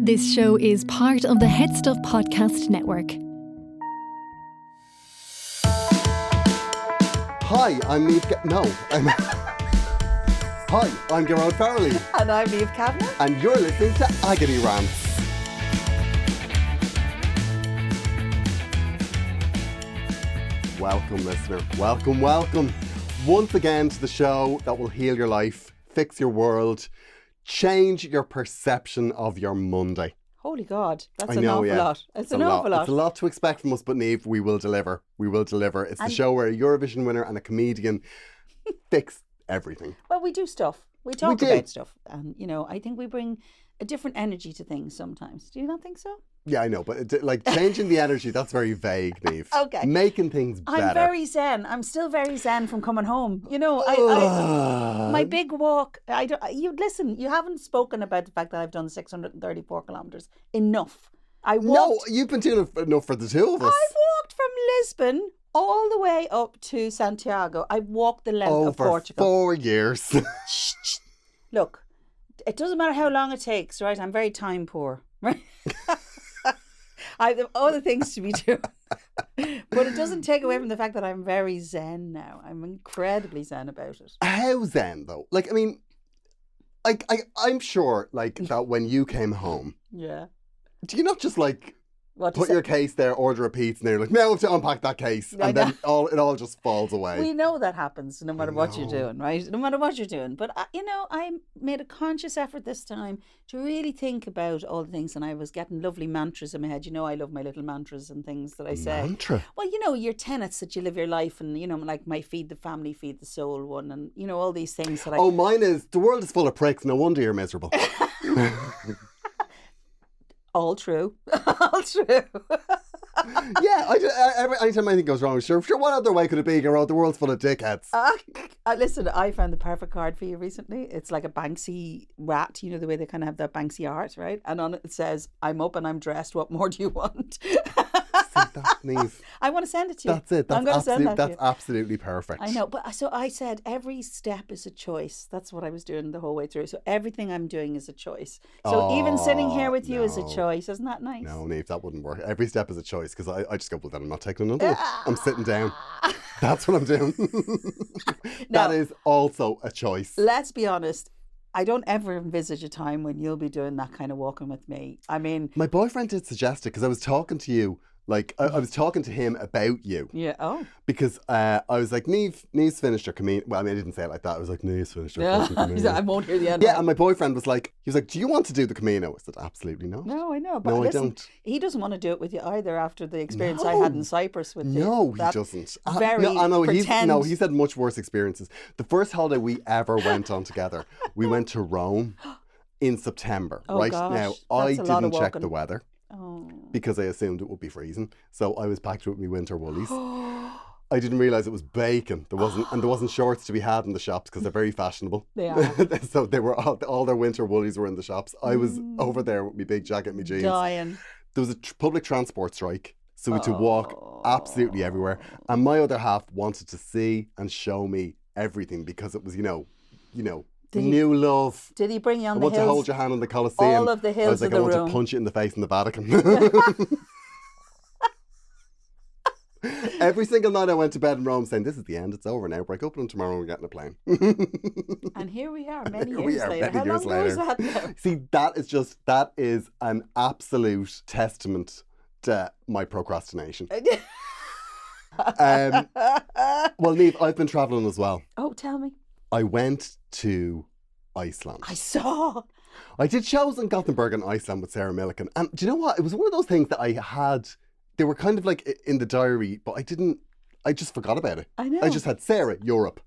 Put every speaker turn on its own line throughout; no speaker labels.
This show is part of the Head Stuff Podcast Network.
Hi, I'm Niamh. Hi, I'm Gearoid Farrelly.
And I'm Niamh Kavanagh.
And you're listening to Agony Rants. Welcome, listener. Welcome. Once again to the show that will heal your life, fix your world, change your perception of your Monday.
Holy God, that's an awful lot. It's an awful lot.
It's a lot to expect from us, but Niamh, we will deliver. It's the show where a Eurovision winner and a comedian fix everything.
Well, we do stuff. We talk about stuff. And, I think we bring a different energy to things sometimes. Do you not think so?
Yeah, I know, but changing the energy, that's very vague, Niamh.
Okay.
Making things better.
I'm very zen. I'm still very zen from coming home. My big walk, you haven't spoken about the fact that I've done 634 kilometres. Enough.
No, you've been doing enough for the two of us.
I've walked from Lisbon all the way up to Santiago. I've walked the length of Portugal.
4 years.
Look, it doesn't matter how long it takes, right? I'm very time poor, right? I have other things to be doing. But it doesn't take away from the fact that I'm very zen now. I'm incredibly zen about it.
How zen, though? I'm sure, that when you came home...
Yeah.
Do you not just, put your case there, order a pizza, and you're like, now I have to unpack that case, and then it all just falls away.
We know that happens no matter what you're doing, right? No matter what you're doing. But, I made a conscious effort this time to really think about all the things, and I was getting lovely mantras in my head. I love my little mantras and things that I say.
Mantra?
Well, your tenets that you live your life, and, like my feed the family, feed the soul one, and, all these things that I...
Oh, mine is, the world is full of pricks, no wonder you're miserable.
All true. All true.
Yeah, anytime anything goes wrong, sure, what other way could it be, Gearoid? The world's full of dickheads.
Listen, I found the perfect card for you recently. It's like a Banksy rat, the way they kind of have that Banksy art, right? And on it says, I'm up and I'm dressed, what more do you want?
That's Niamh.
I want to send it to you.
That's it. That's absolutely perfect.
I know, but so I said every step is a choice. That's what I was doing the whole way through. So everything I'm doing is a choice. So even sitting here with you is a choice. Isn't that nice?
No, Niamh, that wouldn't work. Every step is a choice because I just go, well, then I'm not taking another one. I'm sitting down. That's what I'm doing. That is also a choice.
Let's be honest. I don't ever envisage a time when you'll be doing that kind of walking with me. I mean...
My boyfriend did suggest it because I was talking to you. I was talking to him about you.
Yeah, oh.
Because I was like, Niamh's finished her comedian. Well, I didn't say it like that. I was like, Niamh's finished her comedian.
I won't hear the end.
Yeah, and my boyfriend was like, do you want to do the Camino? I said, absolutely not.
No, I know. But
no,
listen,
I don't.
He doesn't want to do it with you either after the experience I had in Cyprus with you.
No, he doesn't. He's had much worse experiences. The first holiday we ever went on together, we went to Rome in September.
Oh,
right
gosh,
now, I didn't check
walking.
the weather.
Oh.
Because I assumed it would be freezing, so I was packed with my winter woolies. I didn't realise it was bacon. There wasn't shorts to be had in the shops because they're very fashionable.
They are.
So they were all their winter woolies were in the shops. I was over there with my big jacket, my jeans.
Dying.
There was a public transport strike, so we had to walk absolutely everywhere. And my other half wanted to see and show me everything because it was, new love.
Did he bring you on the hills?
I want to hold your hand on the Colosseum.
All of the hills of the room.
I want to punch you in the face in the Vatican. Every single night I went to bed in Rome saying, this is the end, it's over now. Break up and tomorrow we're getting a plane.
And here we are many years later.
How long was that now? See, that is an absolute testament to my procrastination. Well, Niamh, I've been travelling as well.
Oh, tell me.
I went to Iceland.
I saw.
I did shows in Gothenburg and Iceland with Sarah Millican. And do you know what? It was one of those things that I had, they were kind of like in the diary, but I just forgot about it.
I know.
I just had Sarah, Europe.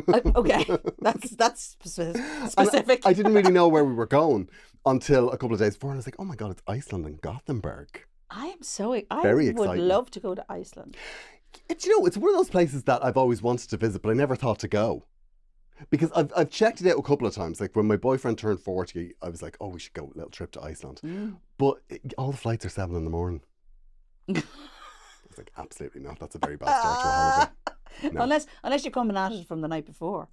Okay, that's specific.
I didn't really know where we were going until a couple of days before. And I was like, oh my God, it's Iceland and Gothenburg.
I would
exciting.
love to go to Iceland.
Do you know, it's one of those places that I've always wanted to visit, but I never thought to go. Because I've checked it out a couple of times. Like when my boyfriend turned 40, I was like, oh, we should go a little trip to Iceland. But all the flights are 7 a.m. I was like, absolutely not. That's a very bad start to a holiday. No.
Unless you're coming at it from the night before.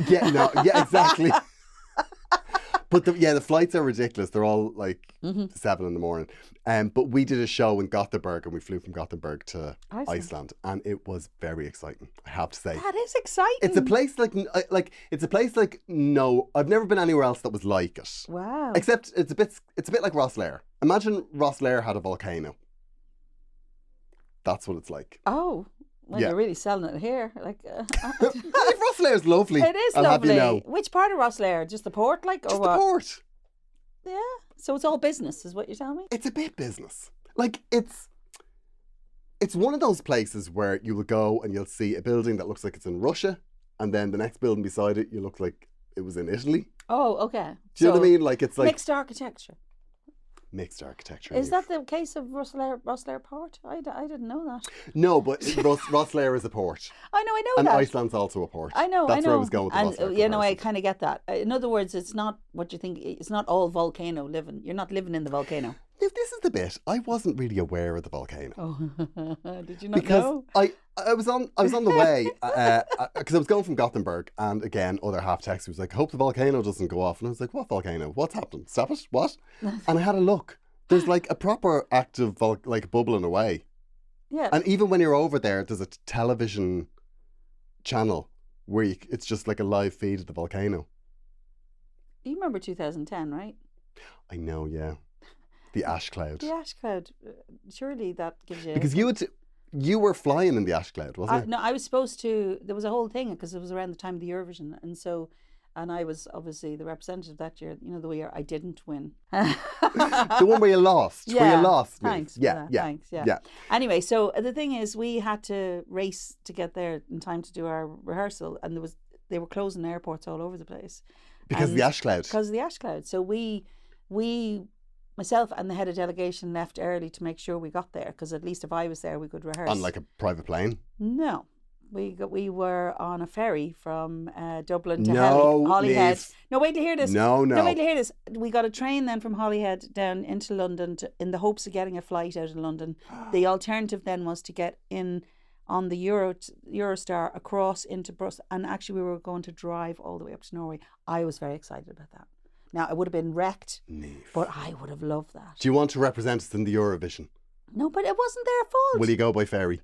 Yeah, exactly. But the flights are ridiculous. They're all like
Mm-hmm.
7 in the morning. But we did a show in Gothenburg, and we flew from Gothenburg to Iceland, and it was very exciting, I have to say.
That is exciting.
It's a place like no, I've never been anywhere else that was like it.
Wow.
Except it's a bit like Rosslare. Imagine Rosslare had a volcano. That's what it's like.
Oh, well,
Yeah.
you're really selling it here. Like,
Rosslare's lovely.
it is
I'll
lovely.
have you know.
Which part of Rosslare? Just the port, like, or
Just
what?
the port.
Yeah. So it's all business, is what you're telling me?
It's a bit business. Like it's one of those places where you will go and you'll see a building that looks like it's in Russia, and then the next building beside it, you look like it was in Italy.
Oh, okay.
Do you know what I mean? Like it's like
mixed architecture.
mixed architecture.
Is that the case of Rosslare Port? I didn't know that.
No, but Rosslare is a port.
I know
And
that.
Iceland's also a port.
I know.
That's where I was going with the
And
Rosslare
you know, I
comparison.
kind of get that. In other words, it's not what you think. It's not all volcano living. You're not living in the volcano.
If this is the bit, I wasn't really aware of the volcano.
Oh, did you not
Because
know?
I was on the way because I was going from Gothenburg, and again, other half text was like, "Hope the volcano doesn't go off," and I was like, "What volcano? What's happened? Stop it! What?" And I had a look. There's like a proper active like bubbling away,
Yeah.
and even when you're over there, there's a television channel where it's just like a live feed of the volcano.
You remember 2010, right?
I know, yeah, the ash cloud.
The ash cloud. Surely that gives you.
Because you were flying in the ash cloud, wasn't it?
No, I was supposed to. There was a whole thing because it was around the time of the Eurovision, and I was obviously the representative that year. You know, the year I didn't win.
The one where you lost. Where you lost. Niamh.
Thanks.
Yeah,
for that.
yeah.
Thanks. Yeah.
Yeah.
Anyway, so the thing is, we had to race to get there in time to do our rehearsal, and they were closing airports all over the place
Because of the ash cloud.
because of the ash cloud. So we, myself and the head of delegation left early to make sure we got there, because at least if I was there, we could rehearse.
On like a private plane.
No. We were on a ferry from Dublin to
No,
Holyhead.
Niamh.
No, wait to hear this.
No.
wait to hear this. We got a train then from Holyhead down into London in the hopes of getting a flight out of London. The alternative then was to get in on the Eurostar across into Brussels, and actually we were going to drive all the way up to Norway. I was very excited about that. Now, I would have been wrecked,
Niamh.
but I would have loved that.
Do you want to represent us in the Eurovision?
No, but it wasn't their fault.
Will you go by ferry?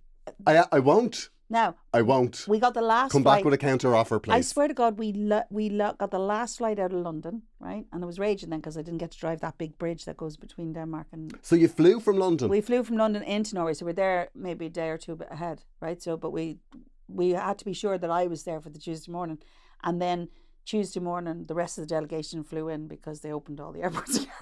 I won't.
Now,
I won't.
we got the last
Come
flight.
back with a counter offer, please.
I swear to God, we got the last flight out of London, right? And it was raging then because I didn't get to drive that big bridge that goes between Denmark and...
So you flew from London?
We flew from London into Norway, so we're there maybe a day or two ahead, right? So, but we had to be sure that I was there for the Tuesday morning. And then Tuesday morning, the rest of the delegation flew in because they opened all the airports again.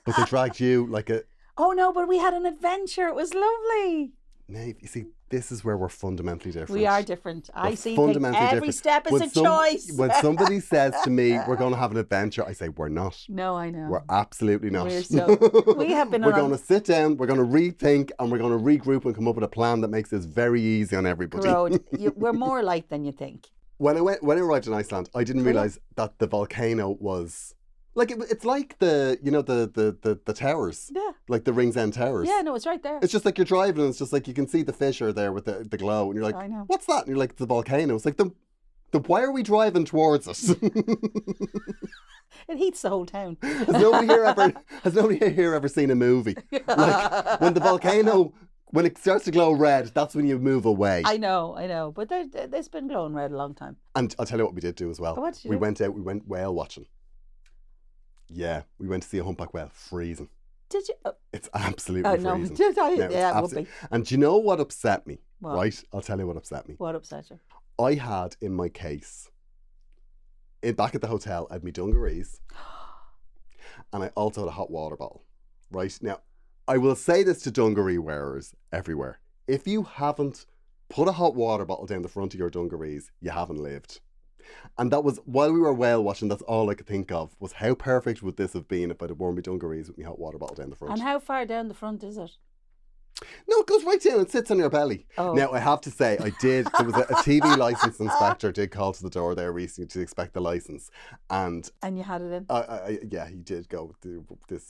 But they dragged you like a...
Oh no, but we had an adventure. It was lovely.
Niamh, you see, this is where we're fundamentally different.
We are different. I
We're
see
fundamentally
every
different.
step is
When
a choice.
When somebody says to me, we're going to have an adventure, I say, we're not.
No, I know.
We're absolutely not.
We have been
We're
on
going to sit down, we're going to rethink, and we're going to regroup and come up with a plan that makes this very easy on everybody.
Gearoid. We're more alike than you think.
When I arrived in Iceland, I didn't realise that the volcano was... Like, it's like the towers.
Yeah.
Like the Rings End Towers.
Yeah, no, it's right there.
It's just like you're driving and it's just like you can see the fissure there with the glow and you're like,
I know.
what's that? And you're like, it's the volcano. It's like, why are we driving towards it?
It heats the whole town.
Has nobody here ever seen a movie? Like when the volcano, when it starts to glow red, that's when you move away.
I know. But it's been glowing red a long time.
And I'll tell you what we did do as well.
What did you
we
do?
we went whale watching. Yeah, we went to see a humpback whale freezing.
Did you?
It's absolutely
No.
freezing.
Did I?
No, it's
Yeah, it would
absolute-
be.
And do you know what upset me?
What?
Right? I'll tell you what upset me.
What upset you?
I had in my case, back at the hotel, I had my dungarees and I also had a hot water bottle. Right? Now, I will say this to dungaree wearers everywhere. If you haven't put a hot water bottle down the front of your dungarees, you haven't lived. And that was, while we were whale watching, that's all I could think of, was how perfect would this have been if I'd have worn my dungarees with my hot water bottle down the front.
And how far down the front is it?
No, it goes right down and sits on your belly.
Oh.
Now, I have to say, there was a TV licence inspector did call to the door there recently to inspect the licence. And
And you had it in?
yeah, he did go,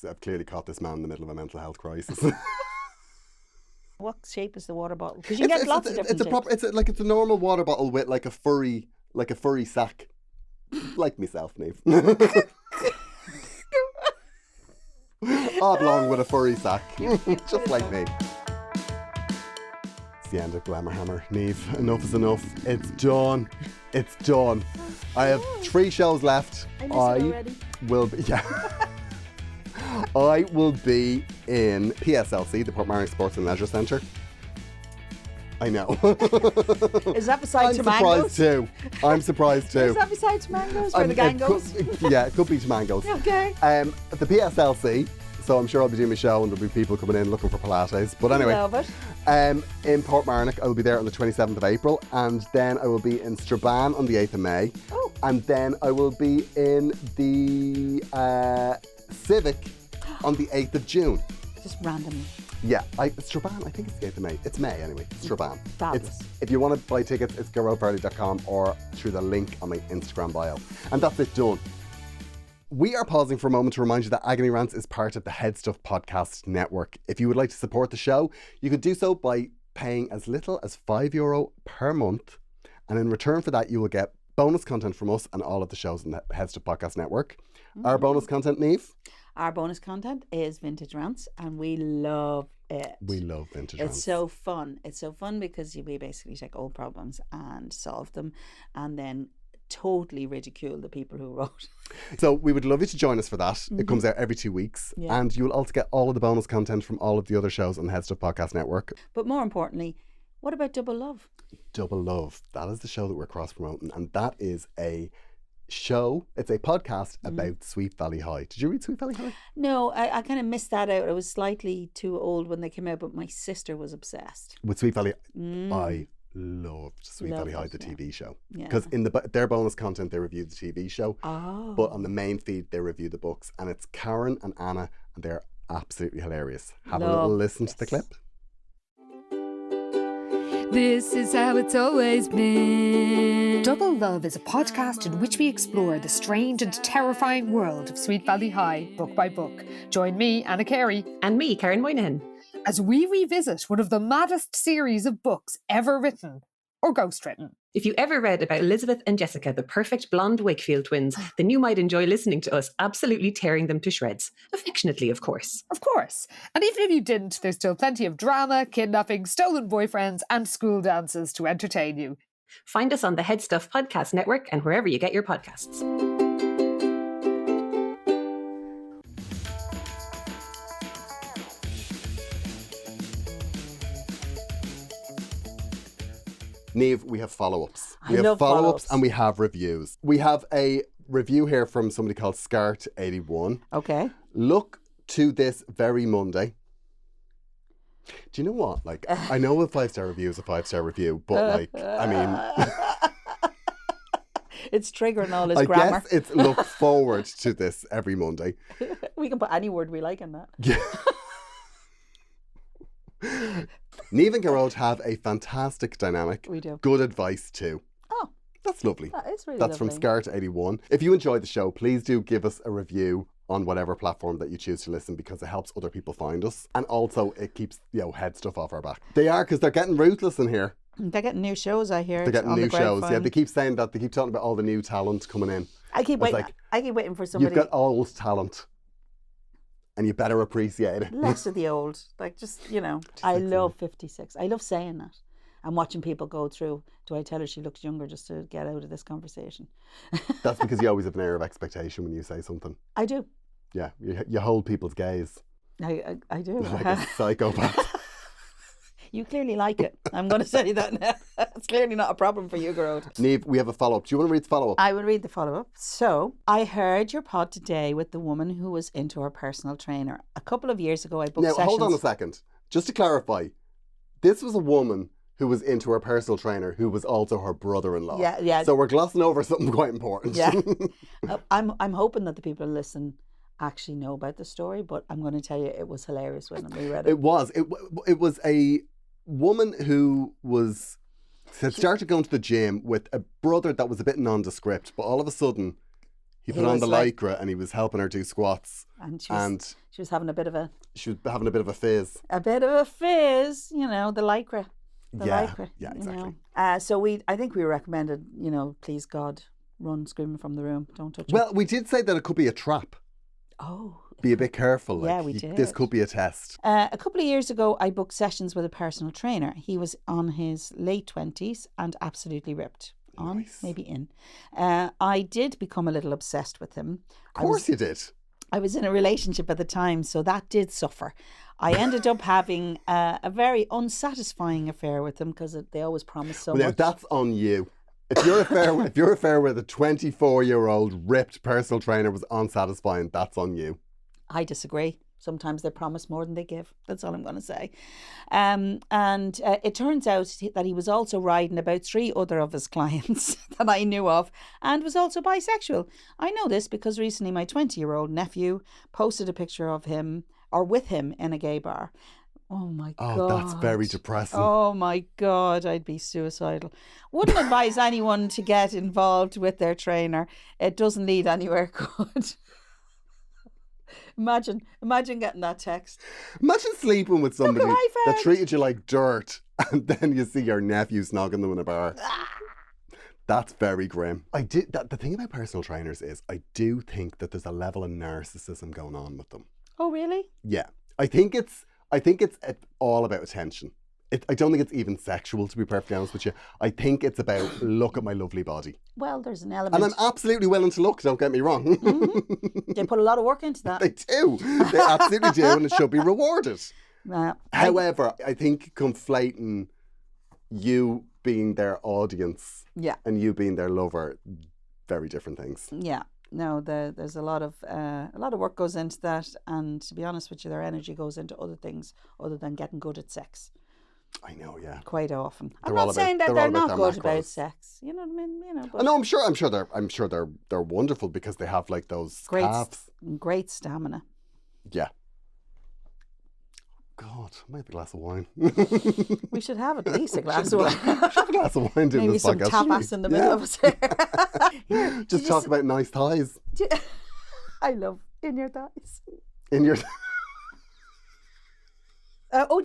I've clearly caught this man in the middle of a mental health crisis.
What shape is the water bottle? Because you get lots of different shapes.
It's a normal water bottle with like a furry sack Like myself, Niamh. Oblong with a furry sack. Just like me. It's the end of Glamour Hammer. Niamh, enough is enough. It's done. It's done. I have 3 shows left.
I miss it already.
Will be, I will be in PSLC, the Portmarnock Sports and Leisure Centre. I know.
Is that beside Tamangos?
I'm surprised too.
Is that beside Tamangos where the gang goes?
Yeah, it could be Tamangos.
Okay.
The PSLC, so I'm sure I'll be doing my show and there'll be people coming in looking for Pilates. But anyway,
Love it.
in Portmarnock, I will be there on the 27th of April, and then I will be in Strabane on the 8th of May.
Oh.
And then I will be in the Civic on the 8th of June.
Just randomly.
Yeah, Strabane, I think it's the 8th of May. It's May anyway, Strabane.
Fabulous.
If you want to buy tickets, it's gearoid.com or through the link on my Instagram bio. And that's it done. We are pausing for a moment to remind you that Agony Rants is part of the Head Stuff Podcast Network. If you would like to support the show, you could do so by paying as little as €5 per month. And in return for that, you will get bonus content from us and all of the shows in the Head Stuff Podcast Network. Our bonus content, Niamh?
Our bonus content is Vintage Rants, and we love it.
We love Vintage Rants.
It's so fun. It's so fun because we basically take old problems and solve them and then totally ridicule the people who wrote.
So we would love you to join us for that. It comes out every 2 weeks.
Yeah.
And you will also get all of the bonus content from all of the other shows on the Head Stuff Podcast Network.
But more importantly, what about Double Love?
Double Love. That is the show that we're cross-promoting. And that is a show. It's a podcast about Sweet Valley High. Did you read Sweet Valley High?
No, I kind of missed that out. I was slightly too old when they came out, but my sister was obsessed.
With Sweet Valley, I loved Sweet
Loved
Valley High,
it,
the
yeah.
TV show.
Yeah.
Because in their bonus content, they review the TV show.
Oh.
But on the main feed, they review the books. And it's Karen and Anna, and they're absolutely hilarious. Have a little
Love
listen to the
this.
clip.
This is how it's always been.
Double Love is a podcast in which we explore the strange and terrifying world of Sweet Valley High, book by book. Join me, Anna Carey,
And me, Karen Moynihan.
as we revisit one of the maddest series of books ever written, or ghostwritten.
If you ever read about Elizabeth and Jessica, the perfect blonde Wakefield twins, then you might enjoy listening to us absolutely tearing them to shreds. Affectionately, of course.
Of course. And even if you didn't, there's still plenty of drama, kidnapping, stolen boyfriends, and school dances to entertain you.
Find us on the Head Stuff Podcast Network and wherever you get your podcasts.
Niamh, we have follow-ups.
I
We have
love follow-ups.
and we have reviews. We have a review here from somebody called Scart81.
Okay.
Look to this very Monday. Do you know what? Like, I know a 5-star review is a 5-star review, but like, I mean,
It's triggering all his
I
grammar.
guess it's look forward to this every Monday.
We can put any word we like in that.
Yeah. Niamh and Gearoid have a fantastic dynamic.
We do.
Good advice too.
Oh,
That's lovely.
that is really
That's
lovely.
from Scart81. If you enjoyed the show, please do give us a review on whatever platform that you choose to listen, because it helps other people find us. And also it keeps, head stuff off our back. They are, because they're getting ruthless in here.
They're getting new shows, I hear.
They're getting
on the
new shows. Yeah,
grapevine.
they keep saying that. They keep talking about all the new talent coming in.
I keep
It's
waiting.
like,
I keep waiting for somebody.
You've got old talent. And you better appreciate it.
Less of the old. Like, just, I love 56. I love saying that. And watching people go through, do I tell her she looks younger just to get out of this conversation?
That's because you always have an air of expectation when you say something.
I do.
Yeah, you hold people's gaze
I do.
like a psychopath.
You clearly like it. I'm going to say that now. It's clearly not a problem for you, Gearoid.
Niamh, we have a follow-up. Do you want to read the follow-up?
I will read the follow-up. So, I heard your pod today with the woman who was into her personal trainer. A couple of years ago, I booked
Now,
sessions.
hold on a second. Just to clarify, this was a woman who was into her personal trainer who was also her brother-in-law.
Yeah.
So we're glossing over something quite important.
Yeah. I'm hoping that the people who listen actually know about the story, but I'm going to tell you it was hilarious when we read it.
It was a woman who had started going to the gym with a brother that was a bit nondescript, but all of a sudden he put on
was
the
like-
lycra and he was helping her do squats.
And she was having a bit of a
fizz.
fizz, the lycra. The
Yeah,
lycra.
yeah, exactly.
So I think we recommended, please God, run screaming from the room. Don't touch
Well, we did say that it could be a trap.
Oh.
Be a bit careful.
Yeah, we did.
This could be a test.
A couple of years ago, I booked sessions with a personal trainer. He was on his late 20s and absolutely ripped. On,
Nice.
maybe in. I did become a little obsessed with him.
Of course you did.
I was in a relationship at the time, so that did suffer. I ended up having a very unsatisfying affair with him because they always promise so
Now,
much.
that's on you. If your affair with a 24-year-old ripped personal trainer was unsatisfying, that's on you.
I disagree. Sometimes they promise more than they give. That's all I'm going to say. And it turns out that he was also riding about 3 other of his clients that I knew of and was also bisexual. I know this because recently my 20-year-old nephew posted a picture of him or with him in a gay bar. Oh my God.
Oh, that's very depressing.
Oh my God, I'd be suicidal. Wouldn't advise anyone to get involved with their trainer. It doesn't lead anywhere good. Imagine getting that text.
Imagine sleeping with somebody
what I
that
found.
treated you like dirt and then you see your nephew snogging them in a bar. That's very grim. The thing about personal trainers is I do think that there's a level of narcissism going on with them.
Oh, really?
Yeah. I think it's all about attention. I don't think it's even sexual, to be perfectly honest with you. I think it's about, look at my lovely body.
Well, there's an element.
And I'm absolutely willing to look, don't get me wrong.
They put a lot of work into that.
They do. They absolutely do, and it should be rewarded. However, I think conflating you being their audience and you being their lover, very different things.
Yeah. No, there's a lot of work goes into that, and to be honest with you, their energy goes into other things other than getting good at sex.
I know, yeah.
Quite often. I'm
They're all
not
about-
saying that
they're
they're
all about
not
their
good about
macros.
sex. You know what I mean? You know, but
No, I'm sure they're wonderful because they have like those calves.
great stamina.
Yeah. God, I might have a glass of wine.
We should have at least a glass of wine.
Have a glass of wine doing
Maybe
this
some
podcast.
tapas in the middle of us here. Here,
Just talk about nice thighs
I love in your thighs.
in your.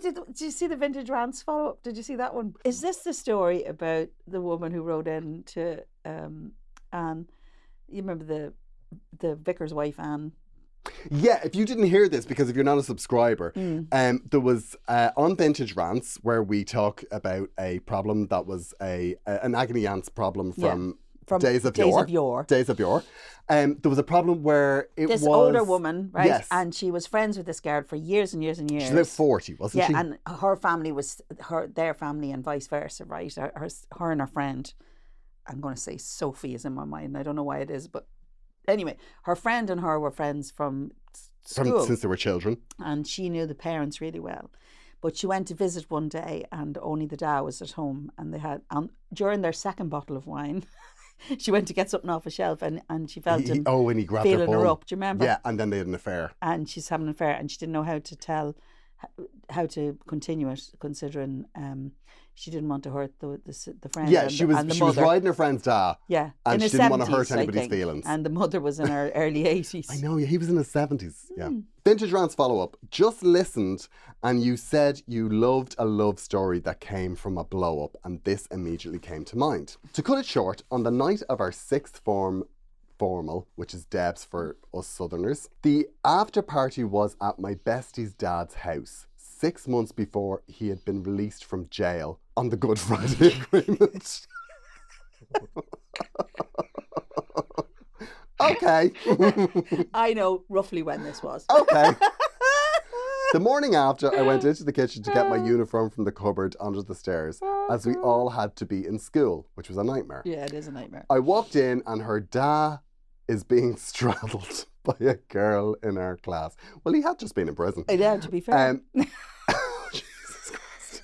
Did you see the Vintage Rants follow-up? Did you see that one? Is this the story about the woman who wrote in to Anne? You remember the vicar's wife, Anne?
Yeah, if you didn't hear this, because if you're not a subscriber, there was on Vintage Rants where we talk about a problem that was an agony aunt's problem from Days of Yore. Days of Yore. There was a problem where
this
was
older woman, right?
Yes.
And she was friends with this girl for years and years and years.
She's about 40, wasn't she?
Yeah, and her family was their family and vice versa, right? Her and her friend. I'm going to say Sophie is in my mind. I don't know why it is, but anyway, her friend and her were friends from school.
Since they were children.
And she knew the parents really well. But she went to visit one day and only the dad was at home. And they had, during their second bottle of wine, she went to get something off a shelf and she felt him
and he grabbed her
feeling her
bum.
up. Do you remember?
Yeah, and then they had an affair.
And she's having an affair and she didn't know how to continue it, considering she didn't want to hurt the friend.
Yeah,
and
she
the
was
mother.
riding her friend's dad.
Yeah,
and
in
she
her
didn't want to
70s,
hurt
I
anybody's
think.
feelings.
And the mother was in her early 80s.
I know, yeah, he was in his 70s. Yeah. Vintage Rants follow-up. Just listened and you said you loved a love story that came from a blow-up, and this immediately came to mind. To cut it short, on the night of our sixth form formal, which is Debs for us Southerners, the after party was at my bestie's dad's house 6 months before he had been released from jail on the Good Friday Agreement. Okay.
I know roughly when this was.
Okay. The morning after, I went into the kitchen to get my uniform from the cupboard under the stairs, as we all had to be in school, which was a nightmare.
Yeah, it is a nightmare.
I walked in and her dad is being straddled by a girl in our class. Well, he had just been in prison.
Yeah, to be fair.
Jesus Christ.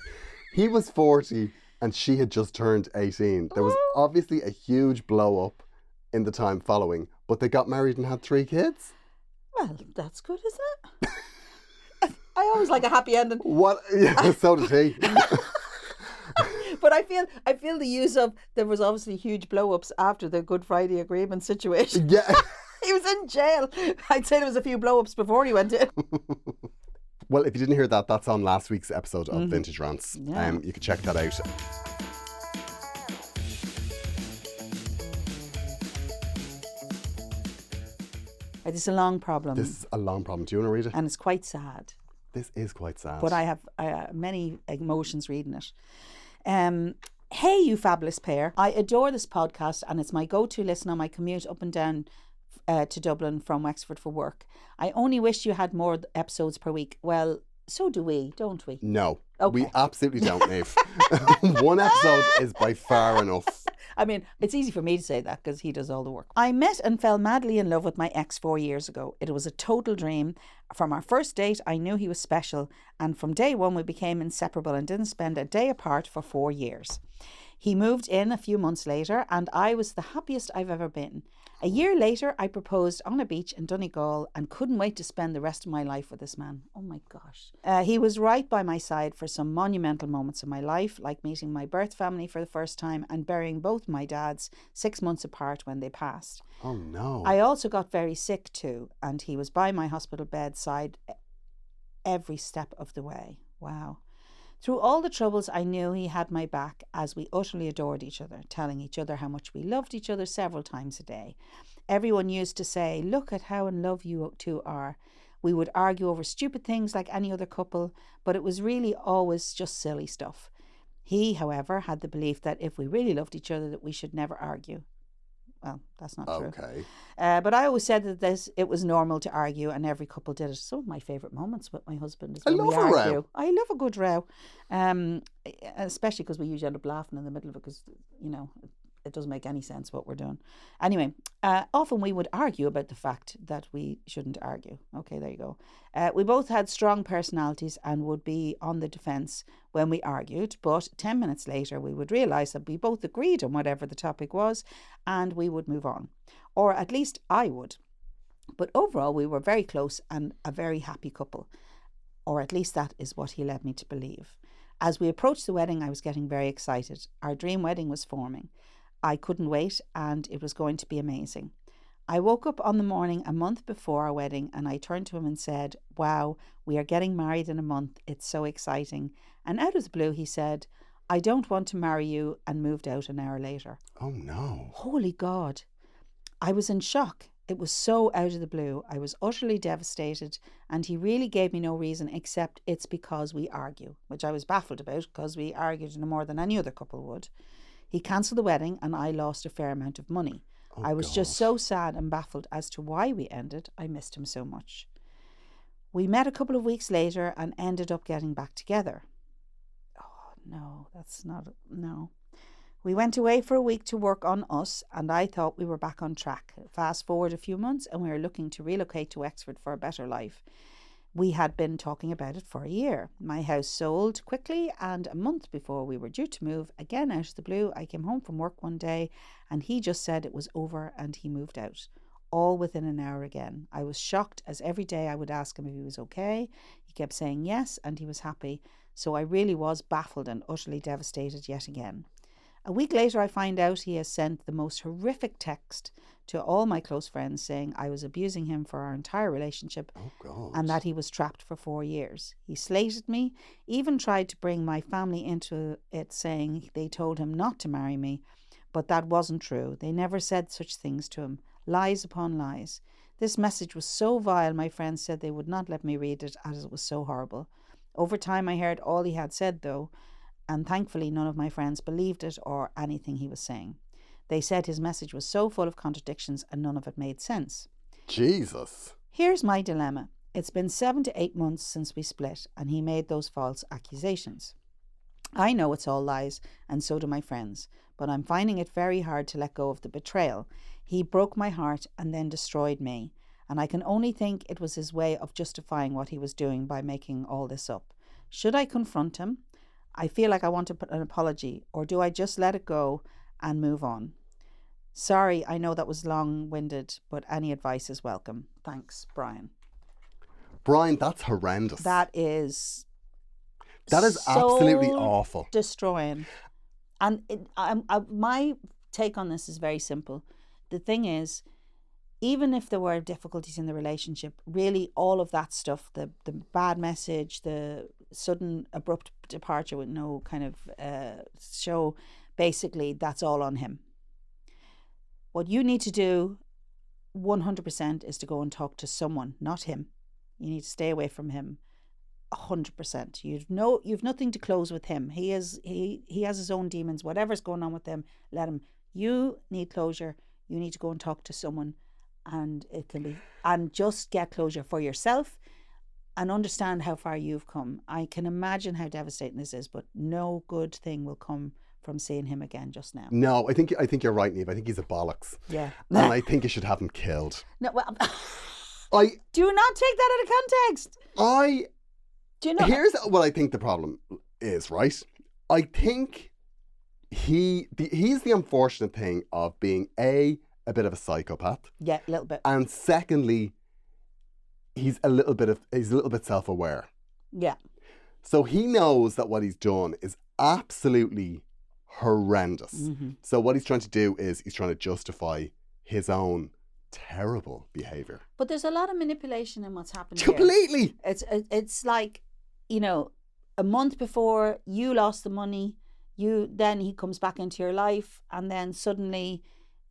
He was 40 and she had just turned 18. There was obviously a huge blow up in the time following, but they got married and had 3 kids.
Well, that's good, isn't it? I always like a happy ending.
What? Yeah, so did he.
But I feel the use of, there was obviously huge blow-ups after the Good Friday Agreement situation.
Yeah.
He was in jail. I'd say there was a few blow-ups before he went in.
Well, if you didn't hear that, that's on last week's episode of Vintage Rants.
Yeah.
You can check that out.
It's a long problem.
This is a long problem. Do you want to read it?
And it's quite sad.
This is quite sad.
But I have many emotions reading it. Hey, you fabulous pair. I adore this podcast and it's my go-to listen on my commute up and down to Dublin from Wexford for work. I only wish you had more episodes per week. Well, so do we, don't we?
No,
Okay.
we absolutely don't, Niamh. One episode is by far enough.
I mean, it's easy for me to say that because he does all the work. I met and fell madly in love with my ex 4 years ago. It was a total dream. From our first date, I knew he was special. And from day one, we became inseparable and didn't spend a day apart for 4 years. He moved in a few months later and I was the happiest I've ever been. A year later, I proposed on a beach in Donegal and couldn't wait to spend the rest of my life with this man. Oh my gosh. He was right by my side for some monumental moments in my life, like meeting my birth family for the first time and burying both my dads 6 months apart when they passed.
Oh no.
I also got very sick too, and he was by my hospital bedside every step of the way. Wow. Through all the troubles, I knew he had my back as we utterly adored each other, telling each other how much we loved each other several times a day. Everyone used to say, look at how in love you two are. We would argue over stupid things like any other couple, but it was really always just silly stuff. He, however, had the belief that if we really loved each other, that we should never argue. Well, that's not true.
Okay.
But I always said that it was normal to argue, and every couple did it. Some of my favourite moments with my husband is when we argue.
I love a row.
I love a good row, especially because we usually end up laughing in the middle of it because, you know, it doesn't make any sense what we're doing. Anyway, often we would argue about the fact that we shouldn't argue. Okay, there you go. We both had strong personalities and would be on the defence when we argued, but 10 minutes later we would realise that we both agreed on whatever the topic was and we would move on. Or at least I would. But overall we were very close and a very happy couple. Or at least that is what he led me to believe. As we approached the wedding, I was getting very excited. Our dream wedding was forming. I couldn't wait and it was going to be amazing. I woke up on the morning a month before our wedding and I turned to him and said, wow, we are getting married in a month. It's so exciting. And out of the blue, he said, I don't want to marry you, and moved out an hour later.
Oh no.
Holy God. I was in shock. It was so out of the blue. I was utterly devastated and he really gave me no reason except it's because we argue, which I was baffled about because we argued no more than any other couple would. He cancelled the wedding and I lost a fair amount of money.
Oh,
I was
God.
just so sad and baffled as to why we ended. I missed him so much. We met a couple of weeks later and ended up getting back together. Oh, no, that's not... No. We went away for a week to work on us and I thought we were back on track. Fast forward a few months and we were looking to relocate to Wexford for a better life. We had been talking about it for a year. My house sold quickly and a month before we were due to move, again out of the blue, I came home from work one day and he just said it was over and he moved out. All within an hour again. I was shocked as every day I would ask him if he was okay. He kept saying yes and he was happy. So I really was baffled and utterly devastated yet again. A week later I find out he has sent the most horrific text to all my close friends saying I was abusing him for our entire relationship.
Oh God.
And that he was trapped for 4 years. He slated me, even tried to bring my family into it saying they told him not to marry me, but that wasn't true. They never said such things to him. Lies upon lies. This message was so vile my friends said they would not let me read it as it was so horrible. Over time I heard all he had said though, and thankfully none of my friends believed it or anything he was saying. They said his message was so full of contradictions and none of it made sense.
Jesus.
Here's my dilemma. It's been 7 to 8 months since we split and he made those false accusations. I know it's all lies and so do my friends, but I'm finding it very hard to let go of the betrayal. He broke my heart and then destroyed me, and I can only think it was his way of justifying what he was doing by making all this up. Should I confront him? I feel like I want to put an apology, or do I just let it go and move on? Sorry, I know that was long-winded, but any advice is welcome. Thanks, Brian.
Brian, that's horrendous.
That is
is
so
absolutely awful.
destroying. And my take on this is very simple. The thing is, even if there were difficulties in the relationship, really all of that stuff, the bad message, the sudden abrupt departure with no kind of show, basically that's all on him. What you need to do 100% is to go and talk to someone, not him. You need to stay away from him 100%. You've nothing to close with him. He has his own demons. Whatever's going on with him, let him. You need closure. You need to go and talk to someone, and just get closure for yourself and understand how far you've come. I can imagine how devastating this is, but no good thing will come from seeing him again just now.
No, I think you're right, Niamh. I think he's a bollocks.
Yeah.
And I think you should have him killed.
No, well,
I
do not take that out of context. Do you know?
Here's what I think the problem is, right? I think he's the unfortunate thing of being a bit of a psychopath.
Yeah, a little bit.
And secondly, he's a little bit self-aware.
Yeah.
So he knows that what he's done is absolutely horrendous.
Mm-hmm.
So what he's trying to do is he's trying to justify his own terrible behaviour.
But there's a lot of manipulation in what's happened
Completely.
here. It's like, you know, a month before you lost the money, then he comes back into your life, and then suddenly,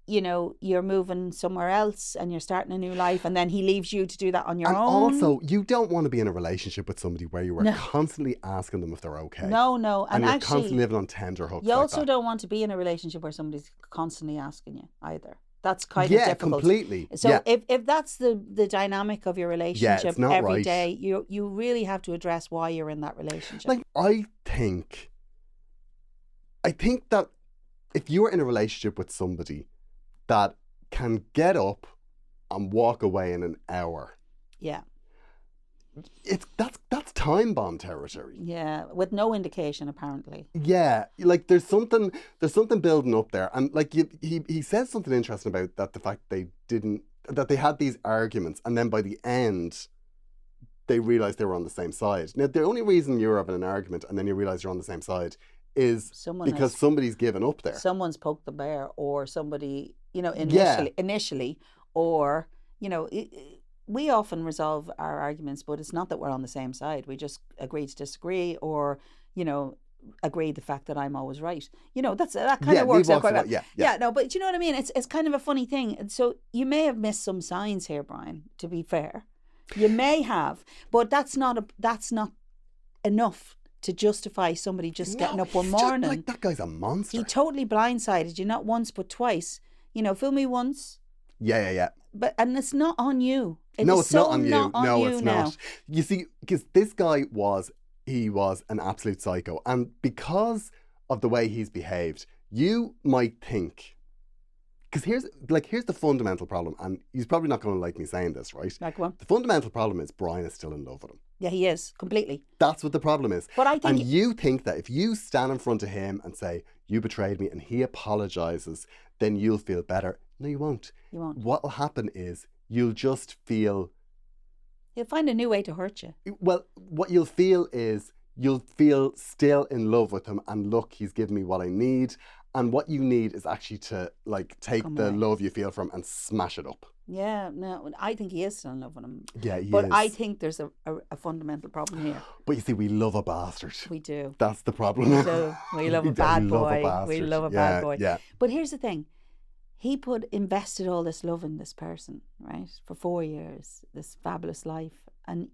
you know, you're moving somewhere else and you're starting a new life, and then he leaves you to do that on your own.
Also, you don't want to be in a relationship with somebody where you are constantly asking them if they're okay.
No.
And you're
actually,
constantly living on tenterhooks.
you also
that.
don't want to be in a relationship where somebody's constantly asking you either. That's kind of difficult.
Yeah, completely.
So if that's the dynamic of your relationship
it's not
every
right.
day, you really have to address why you're in that relationship.
Like, I think that if you're in a relationship with somebody that can get up and walk away in an hour,
yeah,
that's time bomb territory.
yeah, with no indication apparently.
Yeah, like there's something building up there, and like he says something interesting about that, the fact that they had these arguments, and then by the end they realised they were on the same side. Now, the only reason you're having an argument and then you realise you're on the same side is because somebody's given up there.
Someone's poked the bear, or somebody, you know, initially, or, you know, we often resolve our arguments, but it's not that we're on the same side. We just agree to disagree, or, you know, agree the fact that I'm always right. You know, that kind of works out quite well. Yeah, no, but you know what I mean? It's kind of a funny thing. And so you may have missed some signs here, Brian, to be fair. You may have, but that's not enough to justify somebody just getting up one morning.
Like, that guy's a monster.
He totally blindsided you, not once but twice. You know, fool me once.
Yeah.
And it's not on you.
It's not on you. It's not. You see, because this guy was an absolute psycho, and because of the way he's behaved, you might think. Because here's the fundamental problem, and he's probably not going to like me saying this, right?
Like what?
The fundamental problem is Brian is still in love with him.
Yeah, he is, completely.
That's what the problem is.
But I think...
And you think that if you stand in front of him and say, you betrayed me, and he apologises, then you'll feel better. No, you won't.
You won't.
What will happen is you'll just feel...
He'll find a new way to hurt you.
Well, what you'll feel is you'll feel still in love with him, and look, he's given me what I need. And what you need is actually to, like, take the love you feel from and smash it up.
Yeah, no, I think he is still in love with him.
Yeah, he is.
But I think there's a fundamental problem here.
But you see, we love a bastard.
We do.
That's the problem.
We do. We love a bad boy. We love a bad boy.
Yeah.
But here's the thing. He invested all this love in this person, right? For 4 years, this fabulous life. And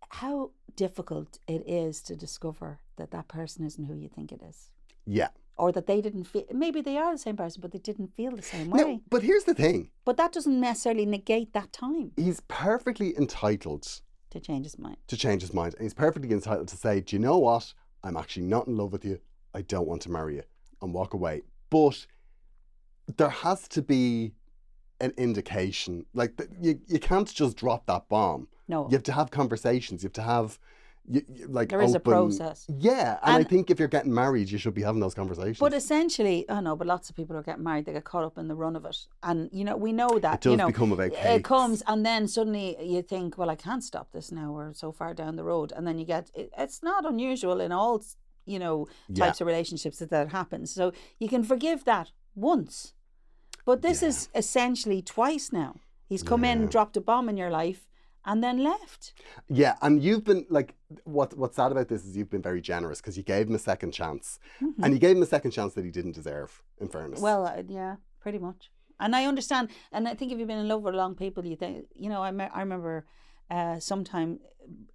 how difficult it is to discover that person isn't who you think it is.
Yeah.
Or that they didn't feel, maybe they are the same person, but they didn't feel the same way.
No, but here's the thing.
But that doesn't necessarily negate that time.
He's perfectly entitled
to change his mind.
And he's perfectly entitled to say, do you know what? I'm actually not in love with you. I don't want to marry you, and walk away. But there has to be an indication. Like, you can't just drop that bomb.
No.
You have to have conversations. You have to have...
there is a process.
Yeah, and I think if you're getting married, you should be having those conversations.
But essentially, but lots of people are getting married, they get caught up in the run of it. And, you know, we know that.
It does become about cakes.
It comes, and then suddenly you think, well, I can't stop this now, we're so far down the road. And then you get, it's not unusual in all, you know, types of relationships that happens. So you can forgive that once. But this is essentially twice now. He's come in, dropped a bomb in your life, and then left. Yeah,
and you've been, like, what's sad about this is you've been very generous, because you gave him a second chance. Mm-hmm. And you gave him a second chance that he didn't deserve, in fairness.
Well, yeah, pretty much. And I understand. And I think if you've been in love with long people, you think, you know, I remember sometime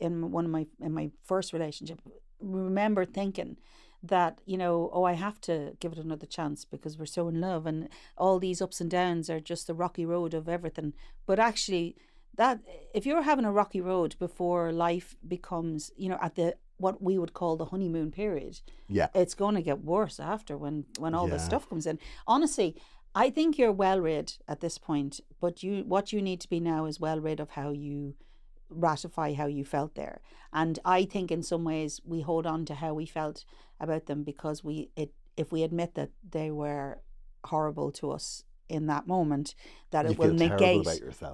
in my first relationship, remember thinking that, you know, oh, I have to give it another chance because we're so in love, and all these ups and downs are just the rocky road of everything. But actually, that if you're having a rocky road before life becomes, you know, at the what we would call the honeymoon period, it's going to get worse after when all this stuff comes in. Honestly, I think you're well rid at this point, but what you need to be now is well rid of how you ratify how you felt there. And I think in some ways we hold on to how we felt about them because if we admit that they were horrible to us in that moment, that it will negate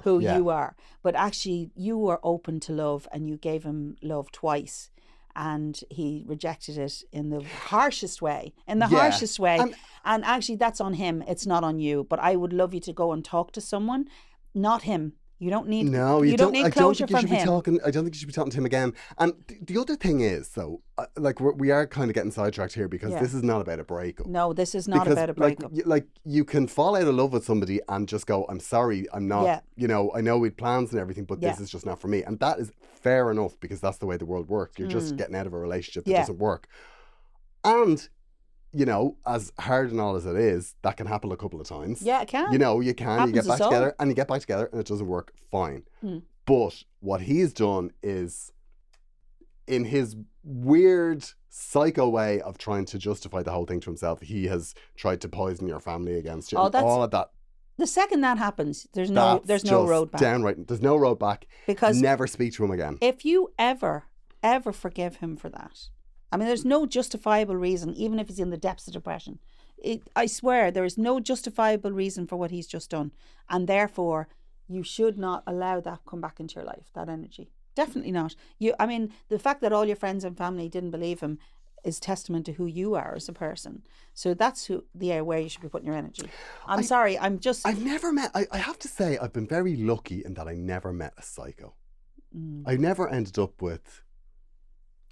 who you are. But actually you were open to love and you gave him love twice, and he rejected it in the harshest way. And actually that's on him, it's not on you. But I would love you to go and talk to someone, not him. You don't need you don't need closure from him.
I don't think you should be talking to him again. And the other thing is, though, like we are kind of getting sidetracked here because this is not about a breakup.
No, this is not about a breakup.
Like you can fall out of love with somebody and just go, I'm sorry, I'm not, you know, I know we had plans and everything, but this is just not for me. And that is fair enough because that's the way the world works. You're just getting out of a relationship that doesn't work. And you know, as hard and all as it is, that can happen a couple of times.
Yeah, it can.
You know, you can. You get back together and you get back together and it doesn't work, fine. But what he's done is, in his weird psycho way of trying to justify the whole thing to himself, he has tried to poison your family against you. All of that.
The second that happens, there's no road back.
Downright, there's no road back.
Because
never speak to him again.
If you ever forgive him for that, I mean, there's no justifiable reason, even if he's in the depths of depression. I swear, there is no justifiable reason for what he's just done. And therefore, you should not allow that come back into your life, that energy. Definitely not. I mean, the fact that all your friends and family didn't believe him is testament to who you are as a person. So that's where you should be putting your energy. I've
never met, I have to say, I've been very lucky in that I never met a psycho. I never ended up with...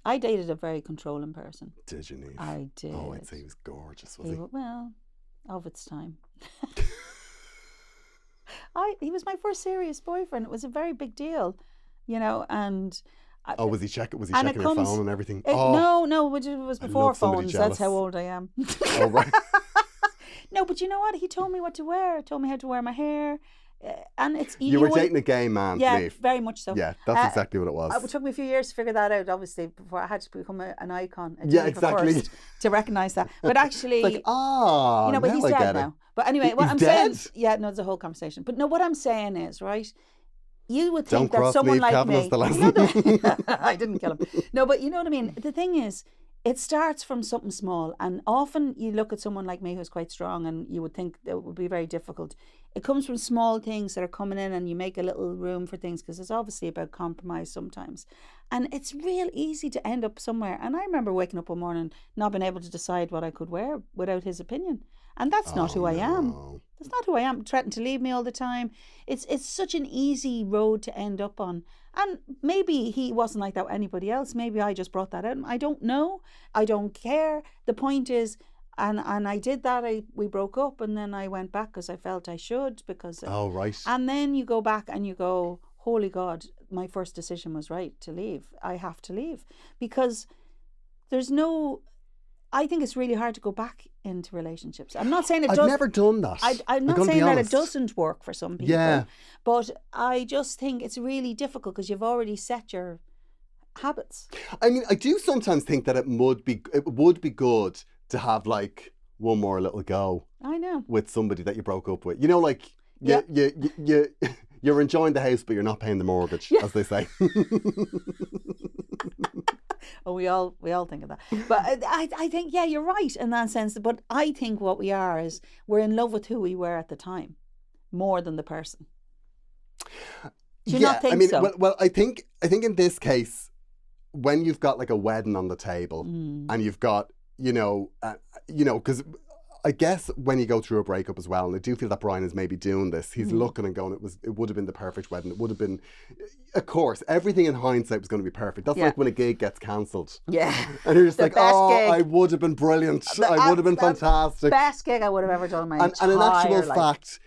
I dated a very controlling person.
Did you, Niamh?
I did.
Oh, I'd say he was gorgeous, was he?
Well, of its time. He was my first serious boyfriend. It was a very big deal, you know, and...
was he checking your phone and everything?
No, it was before phones. That's how old I am.
Oh, right.
No, but you know what? He told me what to wear, told me how to wear my hair. And it's
you were dating a gay man,
yeah,
Niamh.
Very much so.
Yeah, that's exactly what it was.
It took me a few years to figure that out, obviously, before I had to become an icon.
Exactly.
First, to recognise that. But actually,
it's like,
but he's dead now. But anyway, what I'm
dead?
saying, it's a whole conversation. But no, what I'm saying is, right, you would
Don't
think that someone like me, I didn't kill him. No, but you know what I mean. The thing is, it starts from something small, and often you look at someone like me who's quite strong, and you would think it would be very difficult. It comes from small things that are coming in, and you make a little room for things because it's obviously about compromise sometimes. And it's real easy to end up somewhere. And I remember waking up one morning not being able to decide what I could wear without his opinion. And that's not who I am. That's not who I am. Threatened to leave me all the time. It's such an easy road to end up on. And maybe he wasn't like that with anybody else. Maybe I just brought that out. I don't know. I don't care. The point is, and I did that. We broke up, and then I went back because I felt I should.
Oh, right.
And then you go back and you go, holy God, my first decision was right to leave. I have to leave because there's no... I think it's really hard to go back into relationships. I'm not saying it does.
I've never done that.
I'm not saying that it doesn't work for some people.
Yeah.
But I just think it's really difficult because you've already set your habits.
I mean, I do sometimes think that it would be good to have like one more little go.
I know.
With somebody that you broke up with. You know, like you're enjoying the house, but you're not paying the mortgage, as they say.
Oh, we all think of that. But I think, you're right in that sense. But I think what we are is we're in love with who we were at the time more than the person. Do you not think so?
Well, I think in this case, when you've got like a wedding on the table and you've got, because I guess when you go through a breakup as well, and I do feel that Brian is maybe doing this, he's looking and going, it would have been the perfect wedding. It would have been, of course, everything in hindsight was going to be perfect. That's like when a gig gets cancelled.
Yeah.
And you're just like,
gig.
I would have been brilliant. I would have been fantastic.
Best gig I would have ever done in my entire
And in actual
life.
fact,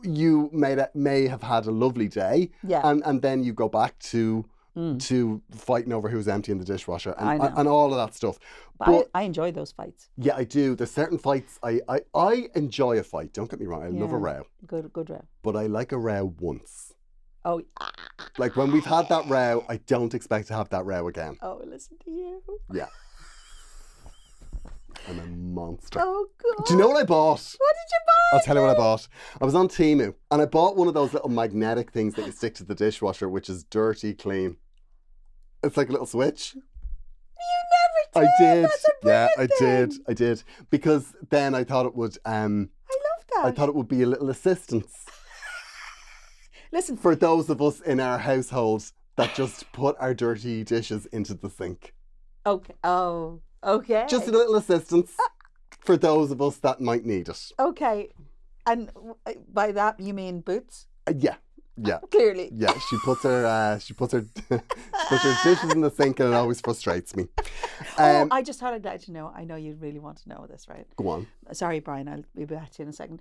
you may have had a lovely day,
Yeah.
and then you go back to fighting over who's emptying the dishwasher
I know.
and all of that stuff.
But I enjoy those fights.
Yeah, I do. There's certain fights I enjoy a fight. Don't get me wrong. I love a row.
Good row.
But I like a row once.
Oh,
Like when we've had that row, I don't expect to have that row again.
oh, listen to you.
Yeah. I'm a monster.
Oh, God.
Do you know what I bought?
What did you buy?
I'll tell you what I bought. I was on Temu and I bought one of those little magnetic things that you stick to the dishwasher, which is dirty clean. It's like a little switch.
You never did.
I did.
That's a
Yeah,
brilliant thing.
I did. Because then I thought it would
I love that.
I thought it would be a little assistance
Listen,
for those of us in our household that just put our dirty dishes into the sink.
okay. Oh, okay.
Just a little assistance for those of us that might need it.
Okay. And by that, you mean boots?
Yeah.
Clearly.
Yeah, she puts her dishes in the sink and it always frustrates me.
I just thought I'd let you know. I know you really want to know this, right?
Go on.
Sorry, Brian. I'll be back to you in a second.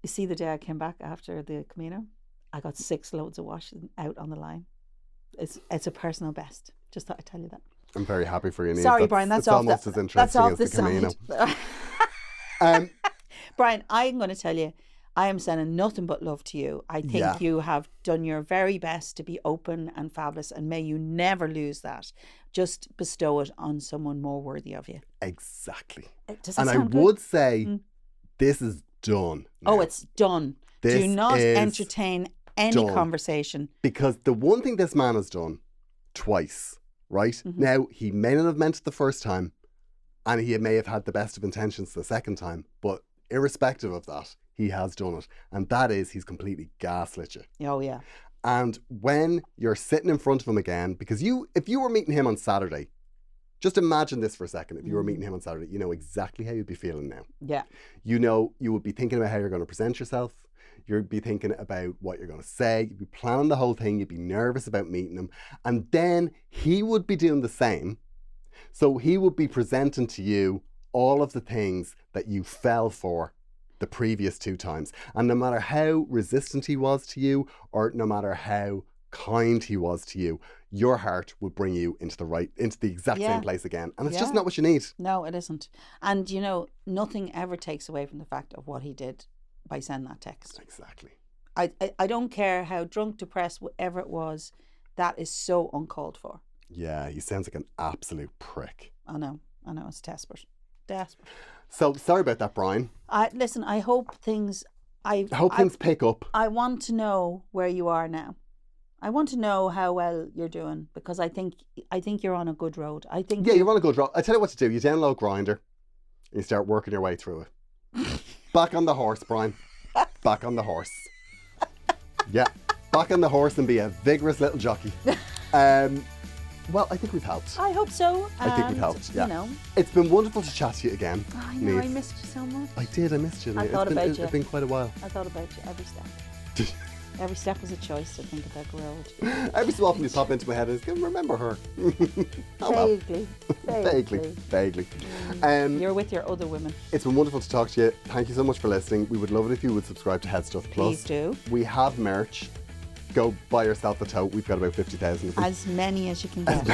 You see, the day I came back after the Camino, I got 6 loads of washing out on the line. It's a personal best. Just thought I'd tell you that.
I'm very happy for you, Niamh.
Sorry, Brian. That's off
almost as interesting as the Camino.
Side. Brian, I'm going to tell you, I am sending nothing but love to you. I think you have done your very best to be open and fabulous, and may you never lose that. Just bestow it on someone more worthy of you.
Exactly.
Does that
And I
sound good?
would say this is done.
Oh,
now.
it's done.
This
Do not
is
entertain any
done.
conversation.
Because the one thing this man has done twice, right?
Mm-hmm.
Now, he may not have meant it the first time, and he may have had the best of intentions the second time, but irrespective of that, he has done it. And that is, he's completely gaslit you.
Oh, yeah.
And when you're sitting in front of him again, because if you were meeting him on Saturday, just imagine this for a second. If you were meeting him on Saturday, you know exactly how you'd be feeling now.
Yeah.
You know, you would be thinking about how you're going to present yourself. You'd be thinking about what you're going to say. You'd be planning the whole thing. You'd be nervous about meeting him. And then he would be doing the same. So he would be presenting to you all of the things that you fell for the previous 2 times. And no matter how resistant he was to you, or no matter how kind he was to you, your heart would bring you into the exact same place again. And it's just not what you need.
No, it isn't. And you know, nothing ever takes away from the fact of what he did by sending that text.
Exactly.
I don't care how drunk, depressed, whatever it was, that is so uncalled for.
Yeah, he sounds like an absolute prick.
I know, it's desperate.
So sorry about that, Brian.
Listen, I hope things
things pick up.
I want to know where you are now. I want to know how well you're doing, because I think you're on a good road. I think
you're on a good road. I tell you what to do. You download Grindr and you start working your way through it. Back on the horse, Brian. Back on the horse. Yeah, back on the horse and be a vigorous little jockey. Well, I think we've helped.
I hope so.
I think we've helped, yeah.
You know.
It's been wonderful to chat to you again.
I know,
Niamh.
I missed you so much.
I did, I missed you.
I thought about you.
It's been quite a while.
I thought about you every step. Every step was a choice to think about Gearoid.
Every so often you pop into my head and I remember her. Oh, well. Vaguely.
You're with your other women.
It's been wonderful to talk to you. Thank you so much for listening. We would love it if you would subscribe to Head Stuff Plus.
Please do.
We have merch. Go buy yourself a tote. We've got about 50,000 of them.
As many as you can get.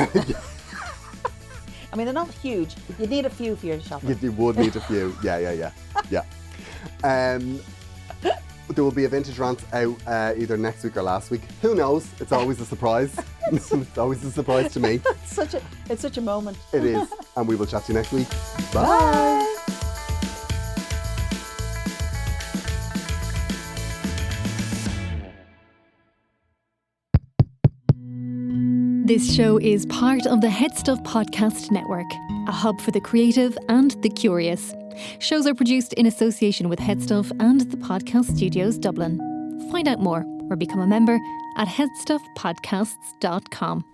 I mean, they're not huge. You'd need a few for your shopping.
You would need a few. Yeah. There will be a vintage rant out either next week or last week. Who knows? It's always a surprise. It's always a surprise to me.
It's such a moment.
It is. And we will chat to you next week. Bye.
Bye.
This show is part of the Head Stuff Podcast Network, a hub for the creative and the curious. Shows are produced in association with Head Stuff and the Podcast Studios Dublin. Find out more or become a member at headstuffpodcasts.com.